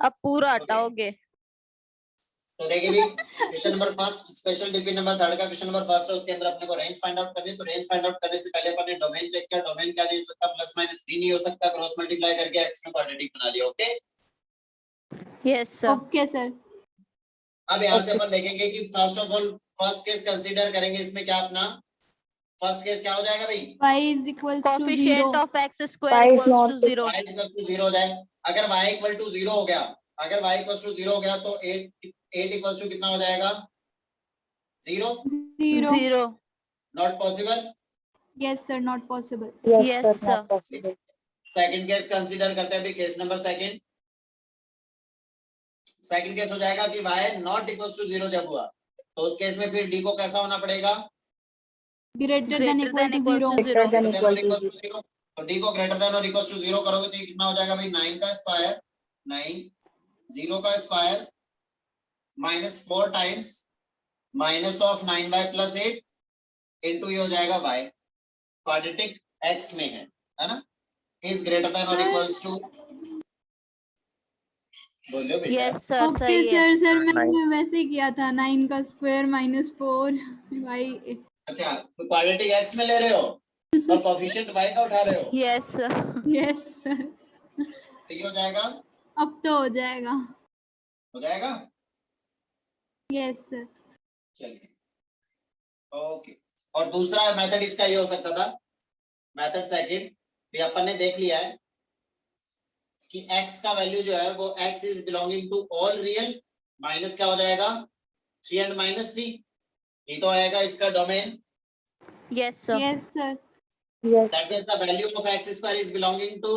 अब पूरा Okay. हटाओगे। तो देखिए भी question number first special DP number third का क्वेश्चन नंबर फर्स्ट है, उसके अंदर अपने को रेंज फाइंड आउट करनी है। तो रेंज फाइंड आउट करने से पहले अपन ने डोमेन चेक किया, डोमेन क्या नहीं हो सकता, प्लस माइनस 3 नहीं हो सकता, क्रॉस मल्टीप्लाई करके एक्स में क्वाड्रेटिक बना लिया। Okay yes sir. Okay sir. अब यहाँ से अपन देखेंगे कि first of all first case consider करेंगे। इसमें क्या अपना फर्स्ट केस क्या हो जाएगा भाई, y is equals to 0. Coefficient of x square equals to 0। y equals to 0 हो जाए। अगर y इक्वल टू 0 हो गया, अगर y इक्वल्स टू 0 हो गया तो 8 इक्वल्स टू कितना हो जाएगा, 0। 0। Not possible. Yes sir, not possible. Yes sir. Second case consider करते हैं अभी, case number second. Second case हो जाएगा कि y नॉट इक्वल्स टू 0 जब हुआ, तो उस केस में फिर d को कैसा होना पड़ेगा, Greater than equal to 0. Greater than और इक्वल्स टू 0। तो d को ग्रेटर देन और इक्वल्स टू 0 करोगे तो ये कितना हो जाएगा भाई, 9 का स्क्वायर, 9 0 का square minus 4 times minus of 9y plus 8 into ये हो जाएगा y, क्वाड्रेटिक x में है ना, इज ग्रेटर देन और इक्वल्स टू, बोलो बेटा। यस सर ओके सही है। सर, सर मैंने वैसे ही किया था, 9 का स्क्वायर माइनस 4 y। अच्छा तो क्वाड्रेटिक x में ले रहे हो और कोएफिशिएंट y का उठा रहे हो, यस सर। यस सर, तो ये हो जाएगा, अब तो हो जाएगा। हो जाएगा। Yes sir. चलिए ओके। और दूसरा मेथड इसका ये हो सकता था, मेथड सेकंड भी अपन ने देख लिया है कि x का वैल्यू जो है वो x is belonging to all real, minus क्या हो जाएगा 3 एंड माइनस 3, ये तो आएगा इसका domain. Yes sir. Yes sir. That means the value of x square is belonging to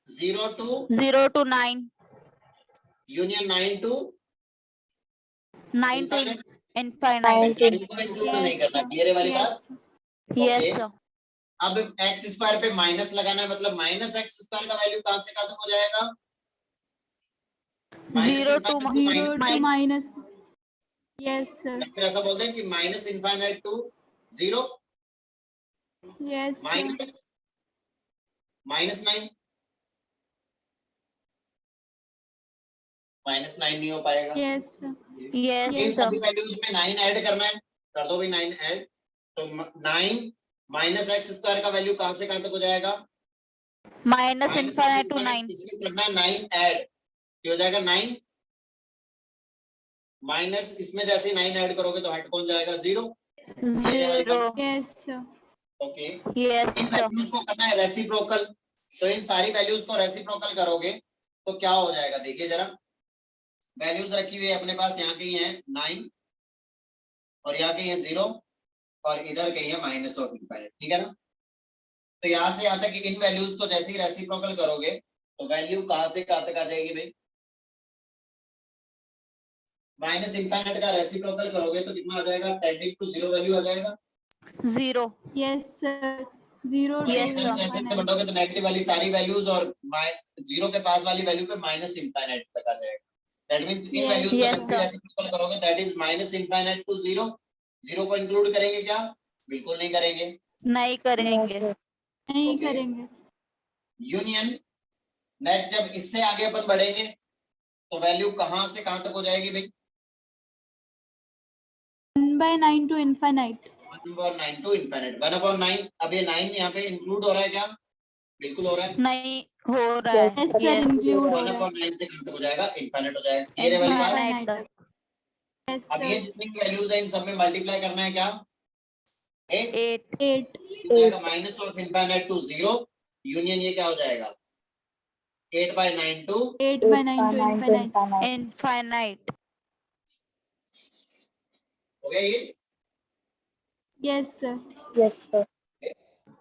0 to 0 to 9, union 9 to 9 to infinite, infinite। 9 को include नहीं करना, क्लियर है वाली बात। Yes okay sir. अब एक्स स्क्वायर पे माइनस लगाना है, मतलब माइनस एक्स स्क्वायर का वैल्यू कहां से कहां तक हो जाएगा, 0 to माइनस। Yes sir. फिर ऐसा बोलते हैं कि minus infinite to 0 yes minus minus 9, minus 9 नहीं हो पाएगा। Yes yes in sir. सभी वैल्यूज में 9 ऐड करना है, कर दो भाई 9 ऐड, तो 9 माइनस एक्स स्क्वायर का वैल्यू कहां से कहां तक हो जाएगा, माइनस इनफाइनाइट टू 9। इसमें करना है 9 ऐड, ये हो जाएगा 9 माइनस, इसमें जैसे 9 ऐड करोगे तो हट कौन जाएगा 0। 0। Yes okay yes in sir. Values को करना है रेसिप्रोकल, तो इन सारी वैल्यूज को रेसिप्रोकल करोगे तो क्या हो जाएगा, देखिए जरा वैल्यूज रखी हुई है अपने पास, यहाँ कहीं है 9 और यहाँ कहीं है 0 और इधर कहीं है माइनस ऑफ इनफाइनाइट, ठीक है ना। तो यहाँ से यहाँ तक कि इन वैल्यूज को जैसे ही रेसिप्रोकल करोगे तो वैल्यू कहां से कहां तक आ जाएगी भाई, माइनस इनफाइनाइट का रेसिप्रोकल करोगे तो कितना आ जाएगा, टेंडिंग टू 0 वैल्यू आ जाएगा 0। Yes sir. 0 और Yes, इधर sir. जैसे बढ़ोगे तो नेगेटिव वाली सारी वैल्यूज और 0 के पास वाली वैल्यू पे माइनस इनफाइनाइट तक आ जाएगा। That means in Yes, values को yes, जैसे sir. रेसिप्रोकल करोगे that is minus infinite to 0, 0 को इंक्लूड करेंगे क्या, बिल्कुल नहीं करेंगे, नहीं करेंगे। नहीं Okay. करेंगे। यूनियन नेक्स्ट जब इससे आगे अपन बढ़ेंगे तो वैल्यू कहां से कहां तक हो जाएगी भाई, 1/9 to infinite। 1/9 to infinite, 1/9। अब ये 9 यहाँ पे इंक्लूड हो रहा है क्या, बिल्कुल हो रहा है, नहीं हो रहा है। यस सर, इंक्लूड हो रहा है 1/9 से कहां तक हो जाएगा, इनफाइनाइट हो जाएगा, क्लियर है वाली बात। Infinite तक। यस अब ये सर। जितनी वैल्यूज है इन सब में मल्टीप्लाई करना है क्या, 8 8। 8। हो जाएगा minus of infinite to 0, union ये क्या हो जाएगा 8/9 टू 8/9 to infinite। Infinite। हो गया ये। Yes sir.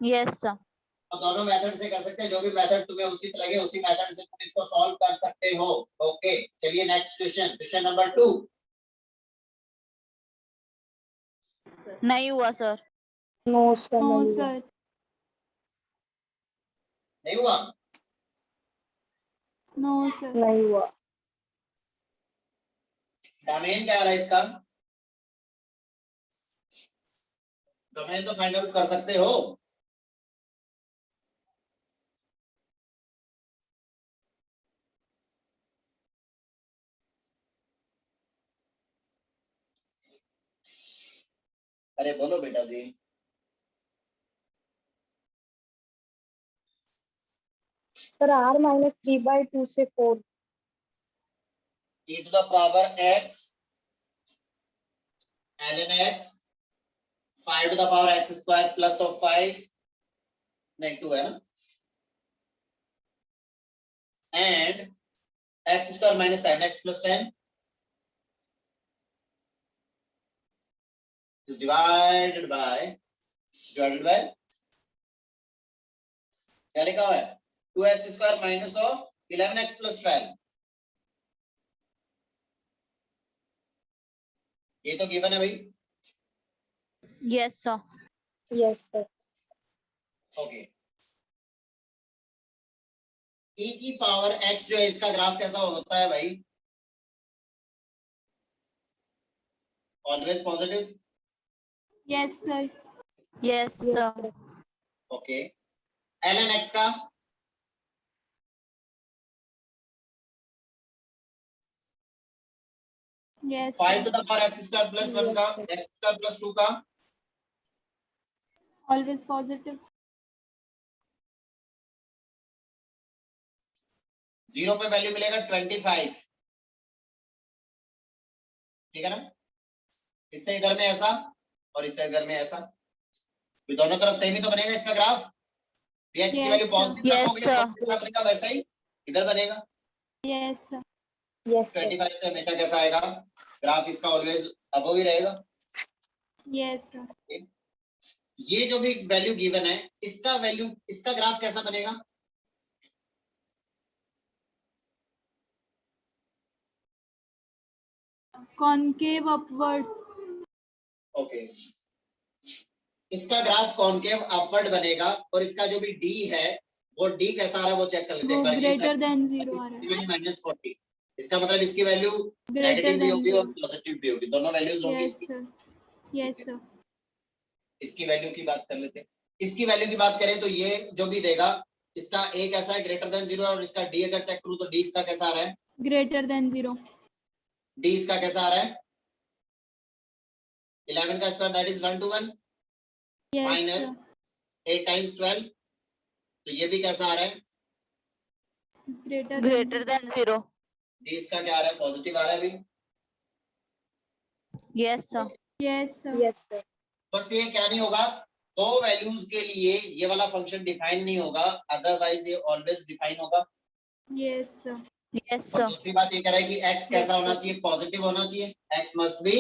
Yes sir. तो दोनों मेथड से कर सकते हैं, जो भी मेथड तुम्हें उचित लगे उसी मेथड से तुम इसको सॉल्व कर सकते हो। ओके चलिए नेक्स्ट क्वेश्चन, क्वेश्चन नंबर 2। नहीं हुआ सर। No sir. नहीं हुआ, नो सर। डोमेन क्या आ रहा है इसका, डोमेन तो फाइंड आउट कर सकते हो, अरे बोलो बेटा जी। सर r माइनस 3/2 से 4 e to the power x ln x 5 to the power x square plus of 5 नहीं 2 है ना and x square minus 7x plus 10 is divided by क्या लिखा हुआ है 2x square minus of 11x plus 12 ये तो गिवन है भाई Yes, sir. Yes sir okay e की पावर x जो है इसका ग्राफ कैसा होता है भाई always positive Yes, sir. Yes, sir. Okay ln x का Yes, 5 sir. to the power x square plus 1 का x square plus 2 का Always positive. 0 पे वैल्यू मिलेगा 25 ठीक है ना इससे इधर में ऐसा और इससे इधर में ऐसा तो दोनों तरफ सेम ही तो बनेगा इसका ग्राफ x की Yes, value sir. Positive Yes, रखोगे sir. तो जैसा बनेगा वैसा ही इधर बनेगा Yes, sir. यस 25 से हमेशा कैसा आएगा ग्राफ इसका ऑलवेज अबव ही रहेगा Yes, sir. ये जो भी वैल्यू गिवन है इसका ग्राफ कैसा बनेगा Concave upward. ओके इसका ग्राफ कॉनकेव अपवर्ड बनेगा और इसका जो भी डी है वो डी कैसा आ रहा है वो चेक कर लेते हैं वो एक बार। ये greater side than 0 आ रहा है। -40 इसका मतलब इसकी वैल्यू Greater नेगेटिव भी than होगी 0. और पॉजिटिव भी होगी दोनों वैल्यूज होंगी Yes, इसकी sir. Yes, sir. इसकी वैल्यू की बात कर लेते हैं इसकी वैल्यू की बात करें तो ये जो भी देगा इसका ए कैसा है ग्रेटर देन 0 और इसका डी अगर चेक करूं तो डी इसका कैसा आ रहा है Greater than 0. डी इसका कैसा आ रहा है 11 का square that is 1 to 1 Yes, minus sir. 8 times 12 तो ये भी कैसा आ रहा है Greater Greater than 0. than 0. D इसका क्या आ रहा है पॉजिटिव आ रहा है अभी Yes, sir. Yes, sir. Yes sir बस ये क्या नहीं होगा दो वैल्यूज के लिए ये वाला फंक्शन डिफाइन नहीं होगा अदरवाइज ये ऑलवेज डिफाइन होगा Yes, sir. Yes, और sir. दूसरी बात ये कह रहा है कि x कैसा होना चाहिए पॉजिटिव होना चाहिए x मस्ट बी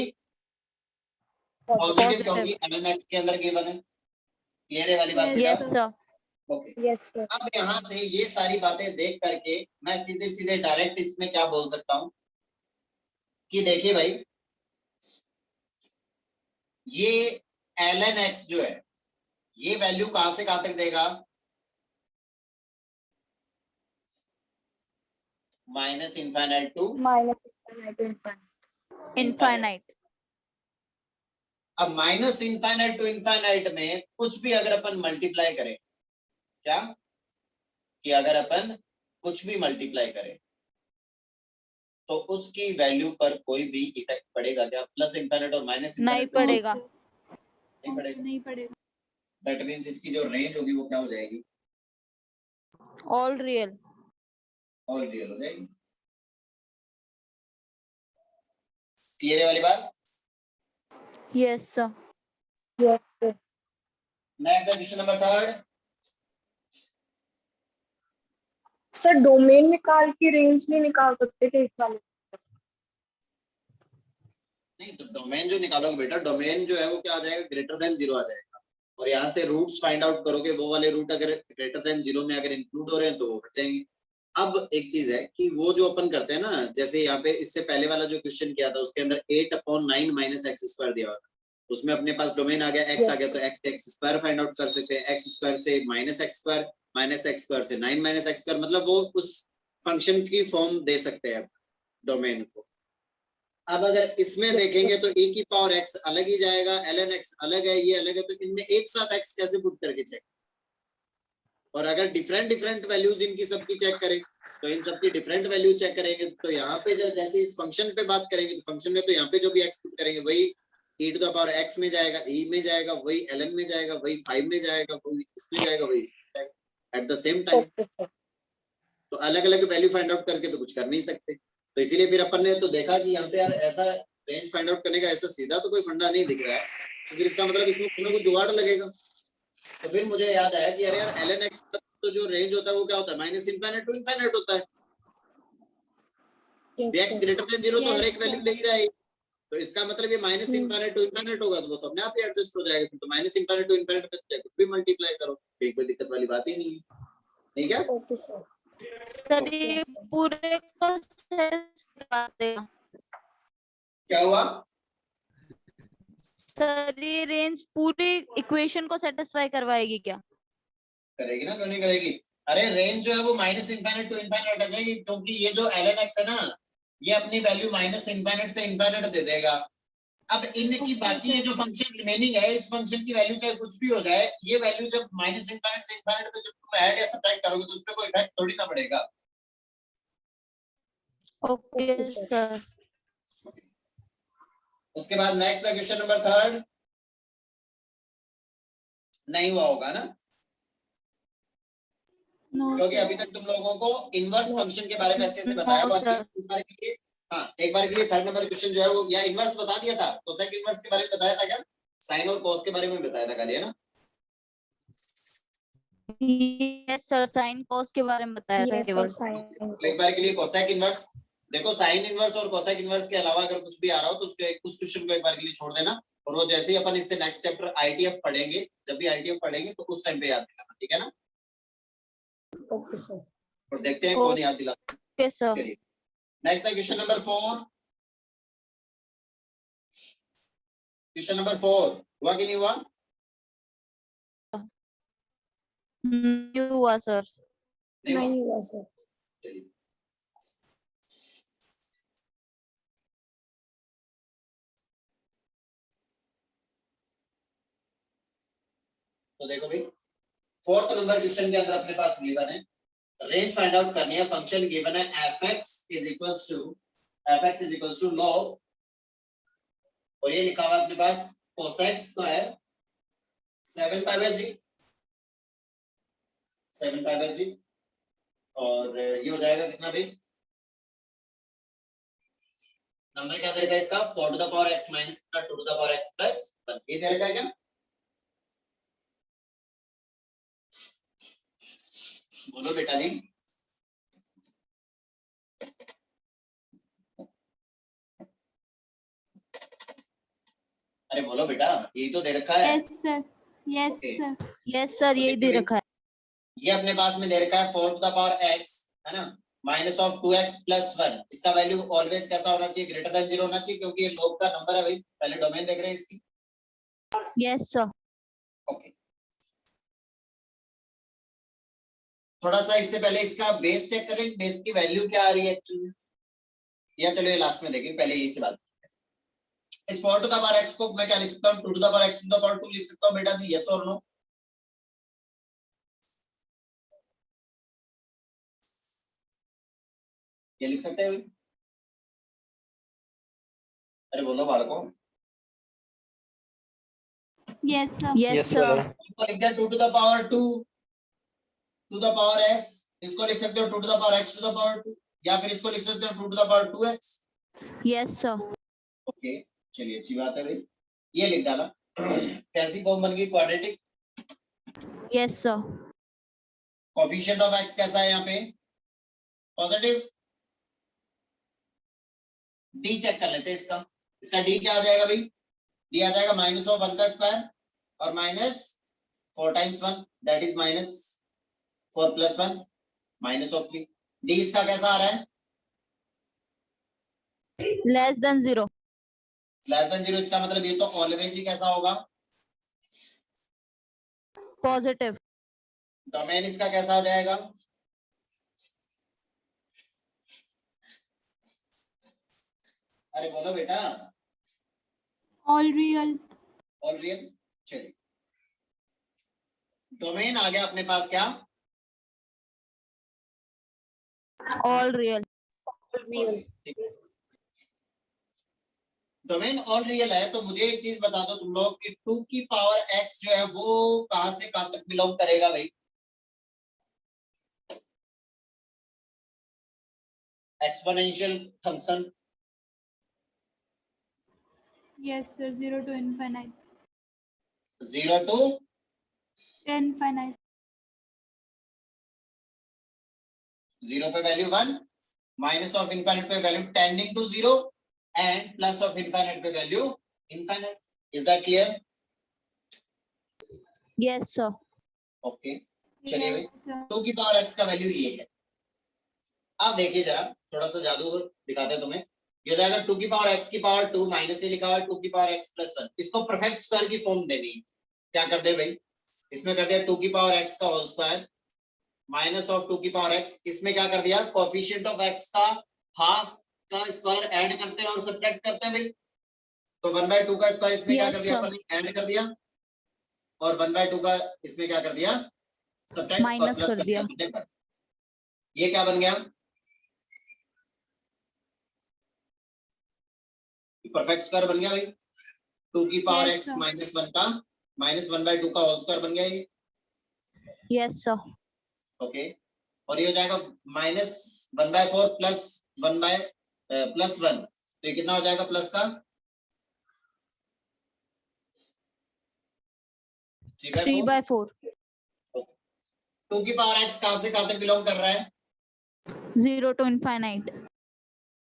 पॉजिटिव क्योंकि ln x के अंदर गिवन है क्लियर है वाली बात बेटा Yes, sir. Okay yes sir अब यहाँ से ये सारी बातें देख करके मैं सीधे सीधे डायरेक्ट इसमें क्या बोल सकता हूँ कि देखिए भाई ये ln x जो है ये वैल्यू कहां से कहां तक देगा minus infinite to minus Infinite. अब माइनस इनफाइनाइट टू इनफाइनाइट में कुछ भी अगर अपन मल्टीप्लाई करें क्या कि अगर अपन कुछ भी मल्टीप्लाई करें तो उसकी वैल्यू पर कोई भी इफेक्ट पड़ेगा क्या प्लस इनफाइनाइट और माइनस नहीं इनफाइनाइट पड़ेगा। नहीं पड़ेगा नहीं पड़ेगा. दैट मींस इसकी जो रेंज होगी वो क्या हो जाएगी All real. ऑल रियल हो जाएगी क्लियर है वाली बात Yes, sir. Yes sir next question number 3 sir domain निकाल के रेंज नहीं निकाल सकते थे इस वाले नहीं तो डोमेन जो निकालोगे बेटा डोमेन जो है वो क्या आ जाएगा ग्रेटर देन 0 आ जाएगा और यहाँ से रूट्स फाइंड आउट करोगे वो वाले रूट अगर ग्रेटर देन 0 में अगर इंक्लूड हो रहे हैं तो वो हट जाएंगे अब एक चीज है कि वो जो अपन करते हैं ना जैसे यहाँ पे इससे पहले वाला जो क्वेश्चन किया था उसके अंदर 8/9 माइनस एक्स स्क्वायर दिया हुआ था उसमें अपने पास डोमेन आ गया x आ गया तो x स्क्वायर फाइंड आउट कर सकते हैं x स्क्वायर से माइनस एक्स स्क्वायर से 9 माइनस एक्स स्क्वायर मतलब वो उस फंक्शन की फॉर्म दे सकते हैं डोमेन को अब अगर इसमें देखेंगे तो e की पावर x अलग ही जाएगा ln x अलग है ये अलग है तो इनमें एक साथ x कैसे पुट करके चेक और अगर डिफरेंट डिफरेंट वैल्यूज इनकी सबकी चेक करें तो इन सबकी डिफरेंट वैल्यू चेक करेंगे तो यहाँ पे जैसे इस फंक्शन पे बात करेंगे तो फंक्शन में तो यहाँ पे जो भी x पुट करेंगे वही e to the power x में जाएगा, e में जाएगा, वही ln में जाएगा, वही 5 में जाएगा, वही इसमें जाएगा, वही इसमें जाएगा at the same time. Okay sir. तो अलग अलग वैल्यू फाइंड आउट करके तो कुछ कर नहीं सकते, तो इसीलिए फिर अपन ने तो देखा कि यहाँ पे यार ऐसा रेंज फाइंड आउट करने का ऐसा सीधा तो कोई फंडा नहीं दिख रहा है, तो फिर इसका मतलब इसमें कुछ ना कुछ जुगाड़ लगेगा। तो फिर मुझे याद आया कि अरे यार ln x तो जो रेंज होता है वो क्या होता है, माइनस इनफाइनाइट टू इनफाइनाइट होता है। x ग्रेटर देन 0 तो हर एक वैल्यू ले ही रहा है, तो इसका मतलब ये माइनस इनफाइनाइट टू इनफाइनाइट होगा, तो वो तो अपने आप ही एडजस्ट हो जाएगा। तो माइनस इनफाइनाइट टू इनफाइनाइट पे कुछ भी मल्टीप्लाई करो, कोई दिक्कत वाली बात ही नहीं है, ठीक है। Okay sir. सर ये पूरे को satisfy देगा। क्या हुआ? सर ये रेंज पूरी इक्वेशन को सेटिस्फाई करवाएगी क्या? करेगी ना, क्यों नहीं करेगी। अरे रेंज जो है वो माइनस इनफाइनाइट टू इनफाइनाइट आ जाएगी, क्योंकि ये जो ln x है ना, ये अपनी वैल्यू माइनस इनफाइनाइट से इनफाइनाइट दे देगा। अब इनकी बाकी ये जो फंक्शन रिमेनिंग है, इस फंक्शन की वैल्यू चाहे कुछ भी हो जाए, ये वैल्यू जब माइनस इनफाइनाइट से इनफाइनाइट पे जब तुम ऐड या सब्ट्रैक्ट करोगे तो उसपे कोई इफेक्ट थोड़ी ना पड़ेगा। Okay sir. उसके बाद नेक्स्ट है क्वेश्चन नंबर 3 नहीं हुआ होगा ना, नो क्योंकि सर। अभी तक तुम लोगों को इनवर्स फंक्शन के बारे में अच्छे से बताया हुआ था। एक बार के लिए 3rd नंबर क्वेश्चन जो है वो या इनवर्स बता दिया था, कोसेक इनवर्स के बारे में बताया था क्या, साइन और कॉस के बारे में बताया था खाली, है ना। यस सर, साइन कॉस के बारे में बताया था केवल। तो एक बार के लिए कोसेक इनवर्स देखो, साइन इनवर्स और कोसेक इनवर्स के अलावा अगर कुछ भी आ रहा हो तो उसके उस क्वेश्चन को एक बार के लिए छोड़ देना, और वो जैसे ही अपन इससे नेक्स्ट चैप्टर आईटीएफ पढ़ेंगे, जब भी आईटीएफ पढ़ेंगे तो उस टाइम पे याद दिलाना, ठीक है ना। Okay sir. और देखते हैं कौन याद दिलाता है। Okay sir. चलिए नेक्स्ट है क्वेश्चन नंबर 4। क्वेश्चन नंबर 4 हुआ कि नहीं हुआ? नहीं हुआ सर। नहीं हुआ सर। चलिए तो देखो भाई, 4th नंबर क्वेश्चन के अंदर अपने पास गिवन है, रेंज फाइंड आउट करनी है, फंक्शन गिवन है fx is equals to log, और ये लिखा हुआ है अपने पास cosec स्क्वायर 7π/3 और ये हो जाएगा कितना भाई, नंबर क्या दे रखा है इसका 4 to the power x minus 2 to the power x plus 1, ये दे रखा है क्या, बोलो बेटा जी। अरे बोलो बेटा, यही तो दे रखा है। Yes sir. Yes Okay. Sir. Yes sir, यही दे रखा है। ये अपने पास में दे रखा है 4 टू द पावर x, है ना, माइनस ऑफ 2x प्लस 1, इसका वैल्यू ऑलवेज कैसा होना चाहिए, ग्रेटर देन 0 होना चाहिए, क्योंकि ये log का नंबर है भाई। पहले डोमेन देख रहे हैं इसकी। Yes sir. ओके, थोड़ा सा इससे पहले इसका बेस चेक करें, बेस की वैल्यू क्या आ रही है एक्चुअली, या चलो ये लास्ट में देखेंगे, पहले यही से बात। इस 4 टू द पावर x को मैं क्या लिख सकता हूँ, 2 to the power x to the power 2 लिख सकता हूँ बेटा जी, यस और नो। ये लिख सकते हैं भाई, अरे बोलो बालकों। Yes sir. Yes sir. इसको लिख दिया 2 to the power 2 to the power x, इसको लिख सकते हो 2 to the power x to the power 2, या फिर इसको लिख सकते हो 2 to the power 2x। Yes sir. Okay चलिए, अच्छी बात है भाई, ये लिख डाला। कैसी फॉर्म बन गई, quadratic. Yes sir. Coefficient of x कैसा है यहाँ पे, पॉजिटिव। d चेक कर लेते हैं इसका, इसका d क्या आ जाएगा भाई, d आ जाएगा माइनस ऑफ 1 का स्क्वायर और minus 4 times 1 that is minus 4 plus 1 minus of 3। d इसका कैसा आ रहा है, लेस देन 0। लेस देन 0, इसका मतलब ये तो ऑलवेज ही कैसा होगा, पॉजिटिव। डोमेन इसका कैसा आ जाएगा, अरे बोलो बेटा, ऑल रियल। All real. चलिए डोमेन आ गया अपने पास क्या, all real. Domain all real है तो मुझे एक चीज बता दो तुम लोग कि 2 की पावर x जो है वो कहां से कहां तक बिलोंग करेगा भाई? Exponential function. Yes, sir. 0 to infinite. 0 to Infinite. 0 पे वैल्यू 1, माइनस ऑफ इनफाइनाइट पे value tending to 0 and plus of infinite पे value infinite. Is that clear? Yes, sir. Okay चलिए भाई, Yes, sir. 2 की पावर x का value ये है। अब देखिए जरा थोड़ा सा जादू दिखाते हैं तुम्हें। ये हो जाएगा 2 की पावर x की पावर 2 माइनस से लिखा हुआ है 2 की पावर x प्लस 1। इसको परफेक्ट स्क्वायर की फॉर्म देनी है। क्या कर दे भाई, इसमें कर दिया 2 की पावर x का होल स्क्वायर माइनस ऑफ 2 की पावर x। इसमें क्या कर दिया, कोएफिशिएंट ऑफ x का हाफ का स्क्वायर ऐड करते हैं और सब्ट्रैक्ट करते हैं भाई। तो 1/2 का स्क्वायर इसमें क्या Yes, कर दिया sir. अपन ने, ऐड कर दिया, और 1/2 का इसमें क्या कर दिया, सब्ट्रैक्ट और Minus प्लस कर कर दिया दिया. हमने। ये क्या बन गया, परफेक्ट स्क्वायर बन गया भाई। 2 की power Yes, x sir. Minus 1 का माइनस 1/2 का होल स्क्वायर बन गया ये। Yes, sir. ओके, और ये हो जाएगा माइनस 1/4 प्लस 1 बाय प्लस 1, तो ये कितना हो जाएगा प्लस का 3/4. 2 की पावर x कहां से कहां तक बिलोंग कर रहा है, 0 to infinite.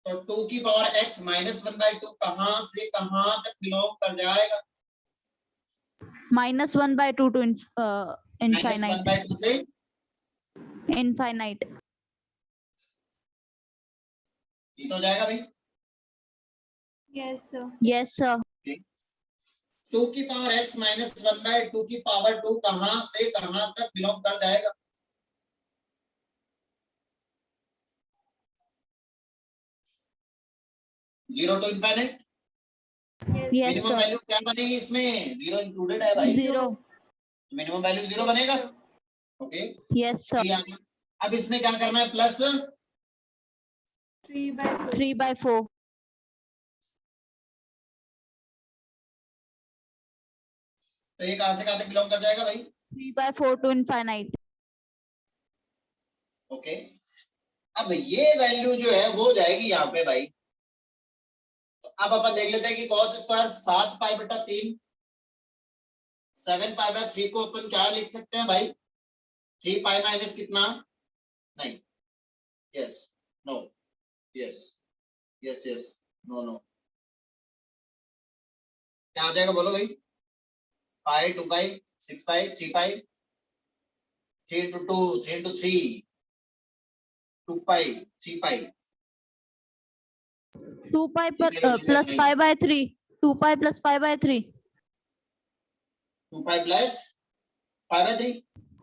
तो 2 की पावर x माइनस 1/2 कहां से कहां तक बिलोंग कर जाएगा, -1/2 to माइनस infinite. 1/2 से Infinite. ये तो हो जाएगा भाई। Yes, sir. Yes, sir. 2 की पावर x माइनस 1/2 की पावर 2 कहां से कहां तक बिलोंग कर जाएगा, zero to infinite. Yes. Yes, minimum sir. Value क्या बनेगी इसमें, 0 इंक्लूडेड है भाई, 0. मिनिमम वैल्यू 0 बनेगा। Okay Yes, sir. ये आ गया। अब इसमें क्या करना है, प्लस 3/4. 3/4. तो ये कहां से कहां तक बिलोंग कर जाएगा भाई, 3/4 to infinite. ओके। अब ये वैल्यू जो है वो जाएगी यहाँ पे भाई। तो अब अपन देख लेते हैं कि cos स्क्वायर 7π/3 7π/3 को अपन क्या लिख सकते हैं भाई, 3π माइनस कितना, नहीं, yes no, yes yes yes no no, क्या आ जाएगा बोलो भाई, pi 2π 6π 3π 3 into 2 3 into 3 2π 3π 2π plus pi/3. 2π plus pi/3. 2π plus π/3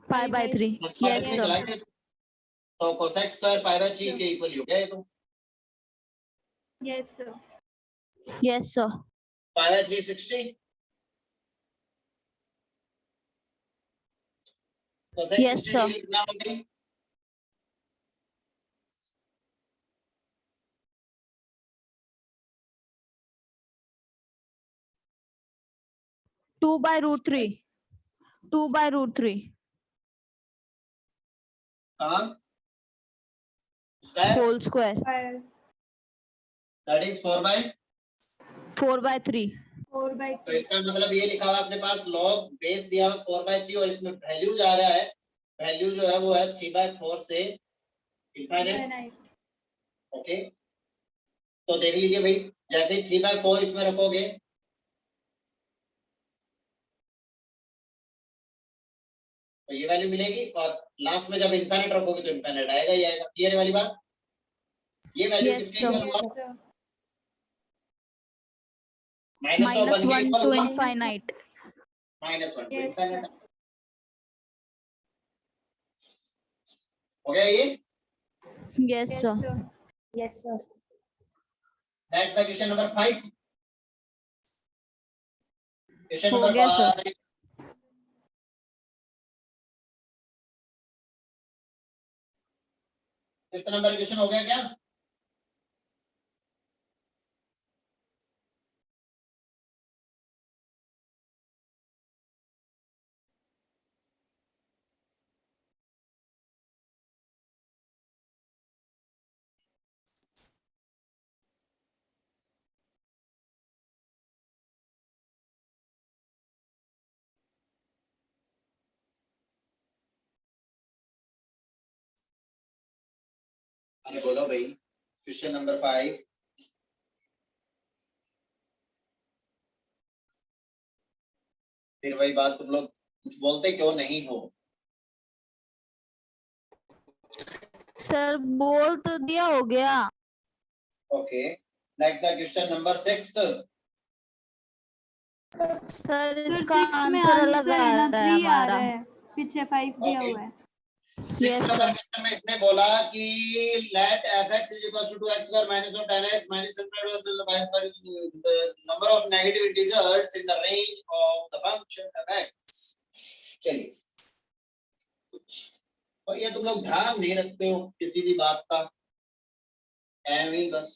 Pi/3. Plus Yes, में sir. चलाएंगे तो cosec स्क्वायर π/3 के इक्वल हो गया ये तो। Yes, sir. Yes, sir. π/3 60, cosec Yes, 60 sir. Degree कितना हो गई, 2/√3. 2/√3. कहां square, Whole square. Square. That is 4/, 4/3. 4/3. तो इसका मतलब ये लिखा हुआ है अपने पास लॉग बेस दिया हुआ 4/3 और इसमें वैल्यू जा रहा है, वैल्यू जो है वो है 3/4 से इनफाइनाइट। Infinite. ओके तो देख लीजिए भाई, जैसे ही 3/4 इसमें रखोगे तो ये वैल्यू मिलेगी, और लास्ट में जब इनफाइनाइट रखोगे तो इनफाइनाइट आएगा ही आएगा। क्लियर है वाली बात, ये वैल्यू Yes, किसके sir. इक्वल Yes, हुआ, sir. माइनस ऑफ 1 के -1 इक्वल to हुआ, infinite. -1 to Yes, infinite. sir. हो गया ये। Yes, Yes, sir. sir. Yes, sir. Next है क्वेश्चन नंबर 5। क्वेश्चन हो नंबर गया, sir. 5, फिफ्थ नंबर क्वेश्चन हो गया क्या, अरे बोलो भाई, क्वेश्चन नंबर 5। फिर वही बात, तुम लोग कुछ बोलते क्यों नहीं हो? सर बोल तो दिया, हो गया। Okay, next the question number 6। Sir sir इसका 6 में आंसर अलग आंसर आ है ना रहा है 3 आ हमारा। रहा है, पीछे 5 दिया Okay. हुआ है। 6 Yes, नंबर sir. क्वेश्चन में इसने बोला कि late fx is equal to 2x square minus of 10x minus the number of negative integers in the range of the function fx। चलिए, कुछ और ये तुम लोग ध्यान नहीं रखते हो किसी भी बात का, एवं ही बस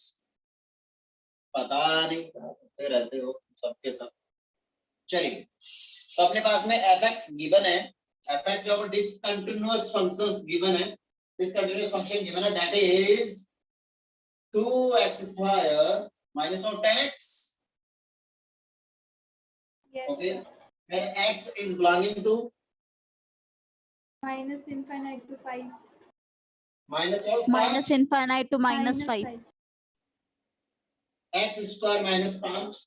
पता नहीं करते रहते हो सबके सब। चलिए, तो अपने पास में fx गिवन है, fx जो डिसकंटिन्यूअस फंक्शंस गिवन है, discontinuous function given है, that is 2x square minus of 10x। Yes, Okay, sir. where x is belonging to Minus infinite to 5. minus of Minus 5, infinite to minus 5. x square minus 5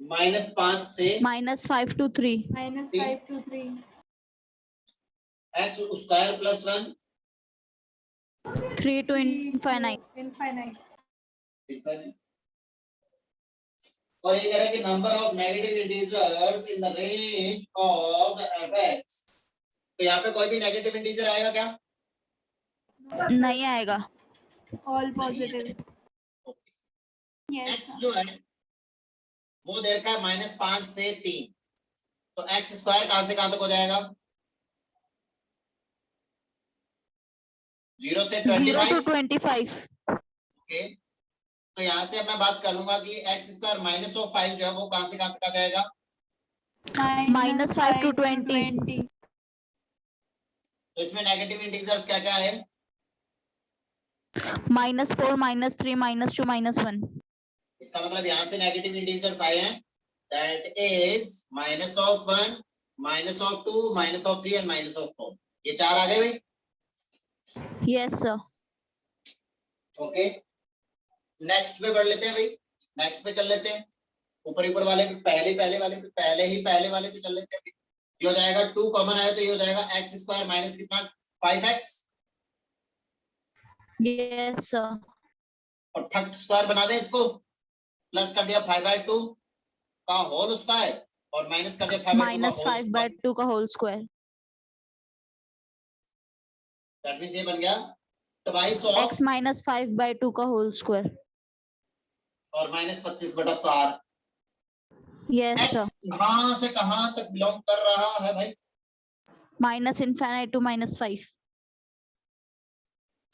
minus 5 से Minus 5 to 3. Minus Three. 5 to 3. x square plus 1 3 to 3 infinite. to infinite. infinite। और ये कह रहा है कि number of negative integers in the range of the fx। तो यहाँ पे कोई भी नेगेटिव इंटीजर आएगा क्या? नहीं आएगा। All positive. Yes, x sir. जो है वो दे रखा है -5 से 3, तो x स्क्वायर कहां से कहां तक हो जाएगा? 0 से 0 to 25। 25. ओके, तो यहां से अब मैं बात कर लूंगा कि x स्क्वायर माइनस ऑफ 5 जो है वो कहां से कहां तक आ जाएगा? Minus 5 to 20. तो इसमें नेगेटिव इंटीजर्स क्या क्या है? -4, -3, -2, -1. इसका मतलब यहां से नेगेटिव इंटीजर्स आए हैं, that is minus of 1, minus of 2, minus of 3 and minus of 4। ये चार आ गए भाई। Yes, sir. ओके, नेक्स्ट पे बढ़ लेते हैं भाई, नेक्स्ट पे चल लेते हैं। ऊपर ऊपर वाले पे पहले वाले पे चल लेते हैं। ये हो जाएगा 2 कॉमन आया तो ये हो जाएगा x स्क्वायर माइनस कितना 5x, Yes, sir. और फर्स्ट स्क्वायर बना दें इसको, प्लस कर दिया 5/2 का होल स्क्वायर और माइनस कर दिया 5/2 का होल स्क्वायर। -5/2 का होल स्क्वायर. दैट मींस ये बन गया ट्वाइस ऑफ x -5/2 का होल स्क्वायर. और -25/4। Yes, x sir. कहां से कहां तक बिलोंग कर रहा है भाई? -infinite to -5.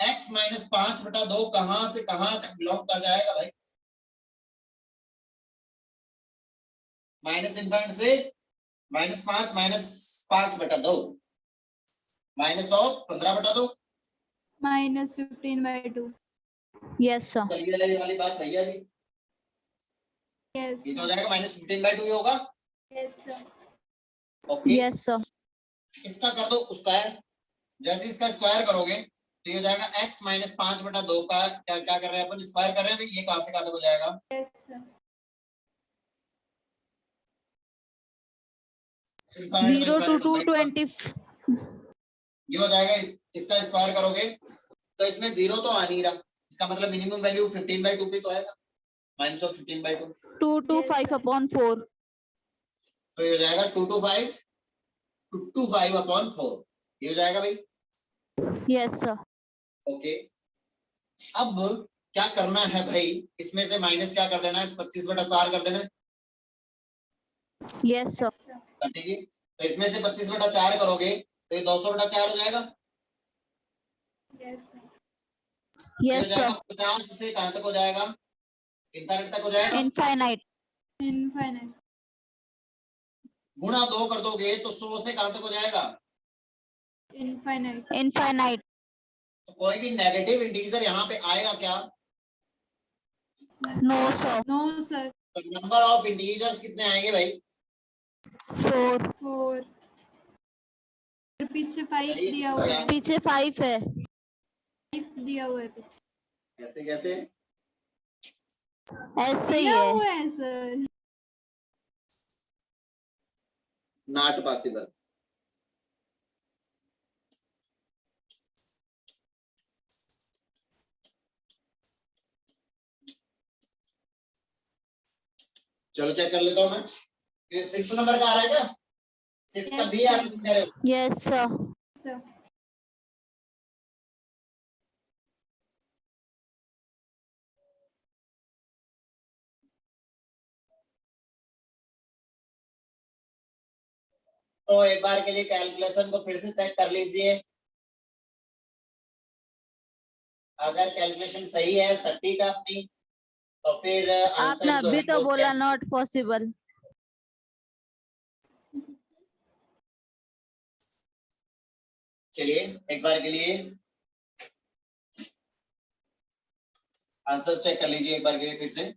x -5/2 कहां से कहां तक बिलोंग कर जाएगा भाई? माइनस इनफाइनाइट से -5 -5/2 minus of 15/2। Minus 15/2. Yes, sir. चलिए वाली बात भैया जी, Yes. ये तो हो जाएगा -15/2 ही होगा। Yes, sir. Okay, Yes, sir. इसका कर दो स्क्वायर, जैसे इसका स्क्वायर करोगे तो ये हो जाएगा x -5/2 का क्या कर रहे हैं अपन, स्क्वायर कर रहे हैं भाई। ये कहां से कहां तक हो जाएगा? Yes, sir. 0 to 220. ये हो जाएगा, इसका स्क्वायर करोगे तो इसमें 0 तो आ नहीं रहा, इसका मतलब मिनिमम वैल्यू 15/2 पे तो आएगा, माइनस ऑफ 15/2। 2 to 5/4. तो ये हो जाएगा 2 to 5/4 ये हो जाएगा भाई। Yes, sir. ओके, अब क्या करना है भाई, इसमें से माइनस क्या कर देना है, 25/4 कर देना है। Yes, sir. कर दीजिए, तो इसमें से 25/4 करोगे तो ये 200/4 हो जाएगा। Yes, sir. ये हो Yes, जाएगा sir. 50 से कहां तक हो जाएगा? इनफाइनाइट तक हो जाएगा। Infinite. Infinite. गुणा 2 कर दोगे तो 100 से कहां तक हो जाएगा? Infinite. Infinite. तो कोई भी नेगेटिव इंटीजर यहाँ पे आएगा क्या? No, sir. No, sir. तो नंबर ऑफ इंटीजर्स कितने आएंगे भाई? 4. 4. पीछे 5 सही दिया हुआ है। पीछे 5 है। 5 दिया हुआ है कुछ कैसे कैसे ऐसे ही दिया है। हुआ है सर। Not possible. चलो चेक कर लेता हूं मैं। ये 6 नंबर का आ रहा है क्या? 6 का भी आ रहा है। Yes sir. सर तो एक बार के लिए कैलकुलेशन को फिर से चेक कर लीजिए। अगर कैलकुलेशन सही है सटीक अपनी, तो फिर आपने आंसर जो अभी है तो वो बोला कैसे- नॉट पॉसिबल। चलिए एक बार के लिए आंसर चेक कर लीजिए एक बार के लिए फिर से।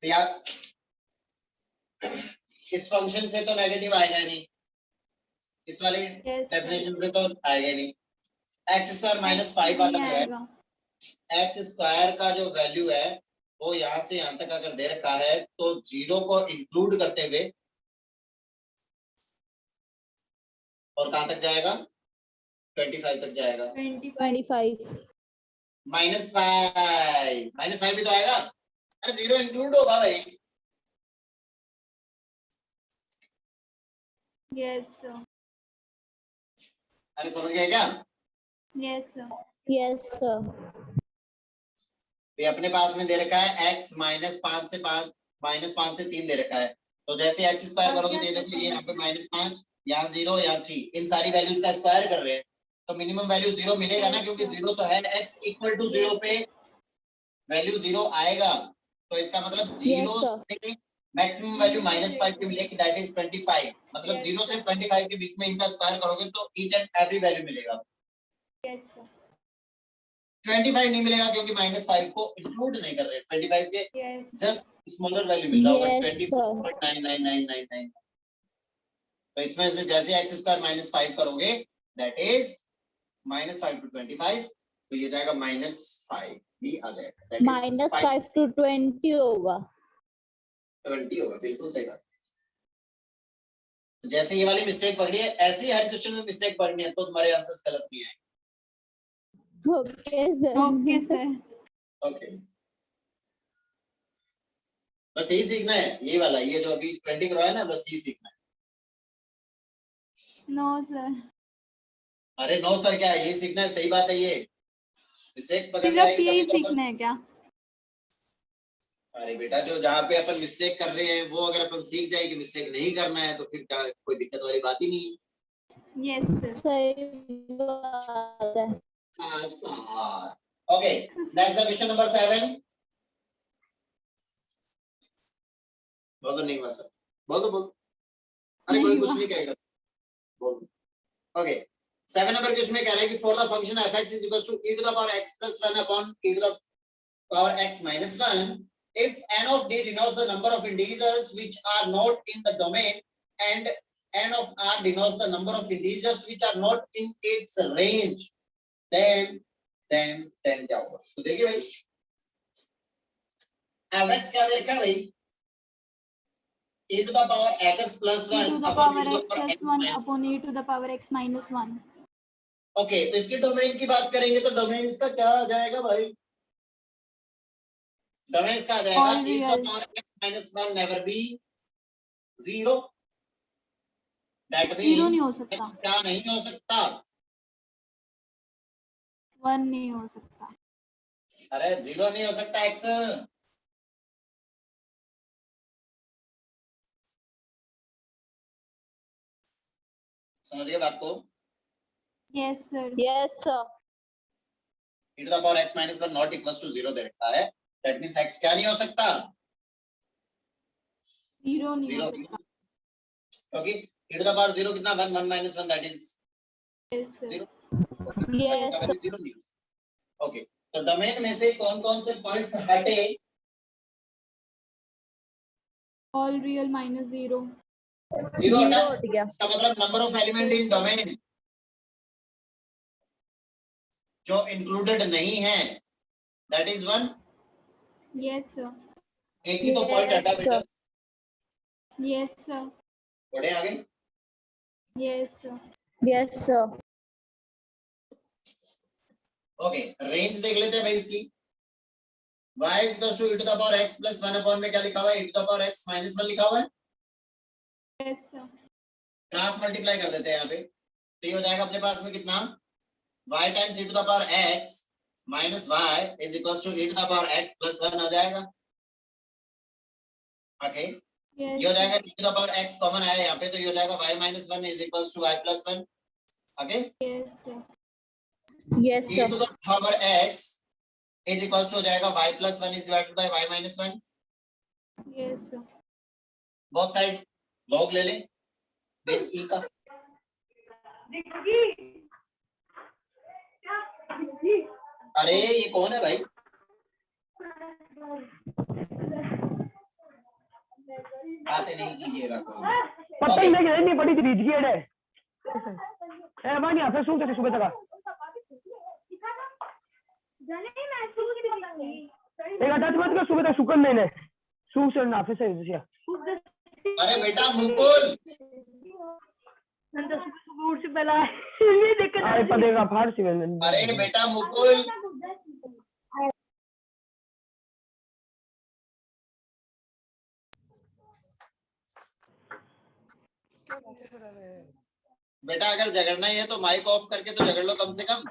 या इस फंक्शन से तो नेगेटिव आएगा नहीं, इस वाली यस डेफिनेशन से तो आएगा नहीं। एक्स स्क्वायर माइनस 5 वाला जो है, एक्स स्क्वायर का जो वैल्यू है वो यहाँ से यहाँ तक अगर दे रखा है तो 0 को इंक्लूड करते हुए और कहां तक जाएगा? 25 तक जाएगा। 25। -5 भी तो आएगा। अरे 0 इंक्लूड होगा भाई। Yes sir. अरे समझ गए क्या? Yes sir. Yes sir. ये अपने पास में दे रखा है x -5 से 5 -5 से 3 दे रखा है। तो जैसे एक्स स्क्वायर करोगे तो ये देखो ये यहाँ पे -5, यहाँ 0, यहाँ 3, इन सारी वैल्यूज का स्क्वायर कर रहे हैं तो मिनिमम वैल्यू 0 मिलेगा ना, क्योंकि 0 तो है। x इक्वल टू 0 पे वैल्यू 0 आएगा, तो इसका मतलब 0 से मैक्सिमम वैल्यू -5 की मिलेगी, दैट इज 25। मतलब 0 से 25 के बीच में इनका स्क्वायर करोगे तो ईच एंड एवरी वैल्यू मिलेगा। Yes sir. 25 नहीं मिलेगा क्योंकि -5 को इंक्लूड नहीं कर रहे। 25 के यस जस्ट स्मॉलर वैल्यू मिल रहा होगा, Yes, 24.99999। तो इसमें से जैसे एक्स स्क्वायर -5 करोगे दैट इज -5 to 25, तो ये जाएगा -5 भी आ जाएगा, दैट इज -5 to 20 होगा। 20 होगा। बिल्कुल सही बात। जैसे ये वाली मिस्टेक पकड़ी है ऐसे ही हर क्वेश्चन में मिस्टेक पकड़नी है तो तुम्हारे आंसर्स गलत नहीं आएंगे। Okay sir. Okay sir. Okay, बस यही सीखना है। ये वाला, ये जो अभी 20 करवाया ना, बस यही सीखना है। No sir. अरे नो सर क्या, यही सीखना है। सही बात है। ये मिस्टेक पकड़ने सिर्फ आएगी यही तभी तो सीखना है क्या? अरे बेटा, जो जहाँ पे अपन मिस्टेक कर रहे हैं वो अगर अपन सीख जाए कि मिस्टेक नहीं करना है तो फिर क्या कोई दिक्कत वाली बात ही नहीं है। Yes sir. सही बात है। Okay, next question number 7। बोल नहीं हुआ सर, बोल। अरे कोई कुछ नहीं कहेगा, बोल। ओके, 7 नंबर क्वेश्चन में कह रहा है कि for the function f(x) is equals to e to the power x plus 1 upon e to the power x minus 1, if n of d denotes the number of integers which are not in the domain and n of r denotes the number of integers which are not in its range, then क्या होगा? तो देखिए भाई, f(x) क्या दे रखा है भाई? e to the power x plus 1 e to the upon power e to the x power plus x 1 minus upon e to the power x minus 1. Okay, तो इसके डोमेन की बात करेंगे तो डोमेन इसका क्या आ जाएगा भाई? डोमेन इसका आ जाएगा All e to the real. power x minus 1 never be 0. That Zero नहीं हो means सकता. x क्या नहीं हो सकता? 1 नहीं हो सकता. अरे 0 नहीं हो सकता x। समझ गए बात को? Yes sir. Yes sir. e to the power x minus 1 not equals to 0 दे रखा है, that means x क्या नहीं हो सकता? 0 नहीं 0 हो सकता. क्योंकि e to the power 0 कितना? 1 1 minus 1 that is Yes sir. 0। Yes इसका वैल्यू 0 नहीं हो। ओके, तो डोमेन में से कौन-कौन से पॉइंट्स हटे ऑल रियल माइनस 0. जीरो हटा, हट गया. इसका मतलब number of element in domain जो इंक्लूडेड नहीं है दैट इज 1. Yes sir. एक ही तो पॉइंट हटा बेटा, Yes sir. बढ़े आगे. Yes sir. Yes sir. Okay, range देख लेते हैं भाई इसकी. y is equal to e to the power x plus 1 upon में क्या लिखा हुआ है, e to the power x minus 1 लिखा हुआ है. Yes sir. क्रॉस मल्टीप्लाई कर देते हैं यहाँ पे, तो ये हो जाएगा अपने पास में कितना, y times e to the power x minus y is equal to e to the power x plus 1 हो जाएगा. Okay, Yes. ये हो जाएगा e to the power x common आया यहाँ पे, तो ये हो जाएगा y minus 1 is equal to y plus 1. Okay, Yes sir. Yes e sir. to the power x is equal to हो जाएगा y plus 1 is divided by y minus 1. Yes sir. Both side log ले लें base e का. अरे ये कौन है भाई, बातें नहीं कीजिएगा कोई. पता ही नहीं पड़ी थी रिजगेड है ए मानी आपसे सुन के सुबह तक एक अटैच मत कर सुबह तक सुकन नहीं ने सुन से ना से दिया. अरे बेटा मुकुल, सूट से पहला ये देख के आए पड़ेगा फाड़ सी. अरे बेटा मुकुल, बेटा अगर झगड़ना ही है तो माइक ऑफ करके तो झगड़ लो कम से कम.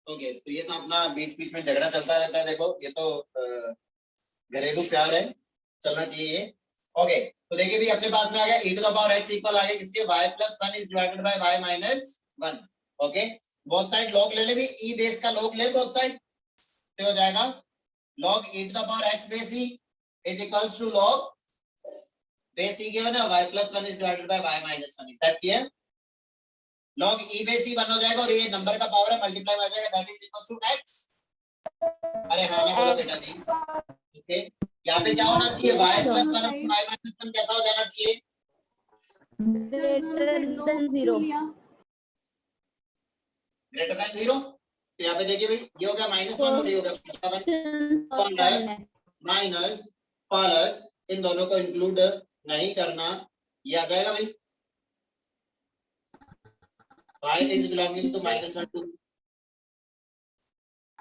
ओके, तो ये तो अपना बीच बीच में झगड़ा चलता रहता है. देखो ये तो घरेलू प्यार है, चलना चाहिए. ओके, तो देखिए भी अपने पास में आ गया e to the power x equal आ गया किसके, y plus 1 is divided by y minus 1. Okay, both side log ले ले भी, e बेस का लॉग ले बोथ साइड, तो हो जाएगा log e to the power x base e is equals to log base e given है, y plus 1 is divided by y minus 1. is that clear? log e base e 1 हो जाएगा और ये number का power है multiply में आ जाएगा, that is equal to x. अरे हाँ ना बोलो बेटा जी. ओके, यहाँ पे क्या होना चाहिए, y plus 1 y minus 1 कैसा हो जाना चाहिए, Greater than 0. Greater than 0. तो यहाँ पे देखिए भाई ये हो गया -1 और ये हो गया +1. माइनस प्लस इन दोनों को इंक्लूड नहीं करना, ये आ जाएगा भाई y is belonging to -1 2.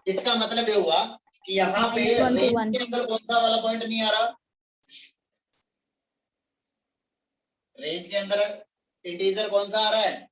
इसका मतलब ये हुआ कि यहाँ पे रेंज के अंदर कौन सा वाला पॉइंट नहीं आ रहा, रेंज के अंदर इंटीजर कौन सा आ रहा है,